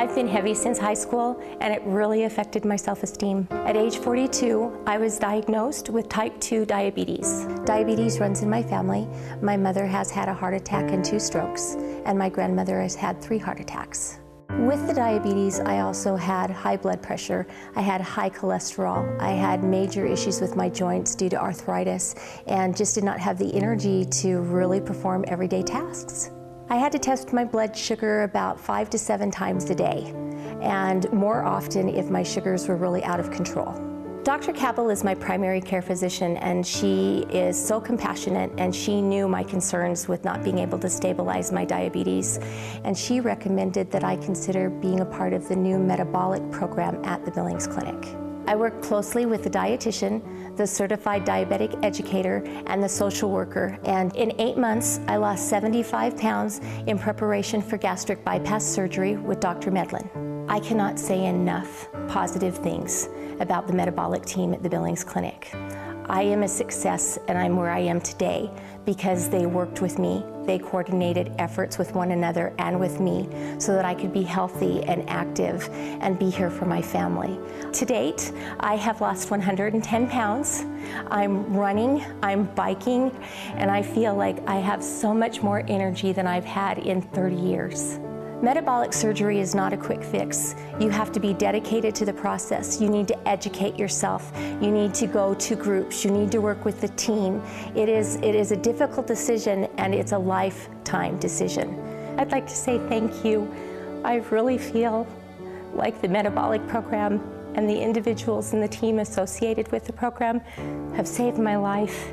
I've been heavy since high school, and it really affected my self-esteem. At age 42, I was diagnosed with type 2 diabetes. Diabetes runs in my family. My mother has had a heart attack and 2 strokes, and my grandmother has had 3 heart attacks. With the diabetes, I also had high blood pressure, I had high cholesterol, I had major issues with my joints due to arthritis, and just did not have the energy to really perform everyday tasks. I had to test my blood sugar about 5 to 7 times a day, and more often if my sugars were really out of control. Dr. Cabell is my primary care physician, and she is so compassionate, and she knew my concerns with not being able to stabilize my diabetes, and she recommended that I consider being a part of the new metabolic program at the Billings Clinic. I work closely with the dietitian, the certified diabetic educator, and the social worker, and in 8 months I lost 75 pounds in preparation for gastric bypass surgery with Dr. Medlin. I cannot say enough positive things about the metabolic team at the Billings Clinic. I am a success, and I'm where I am today because they worked with me, they coordinated efforts with one another and with me so that I could be healthy and active and be here for my family. To date, I have lost 110 pounds. I'm running, I'm biking, and I feel like I have so much more energy than I've had in 30 years. Metabolic surgery is not a quick fix. You have to be dedicated to the process. You need to educate yourself. You need to go to groups. You need to work with the team. It is a difficult decision, and it's a lifetime decision. I'd like to say thank you. I really feel like the metabolic program and the individuals in the team associated with the program have saved my life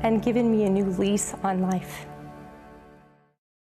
and given me a new lease on life.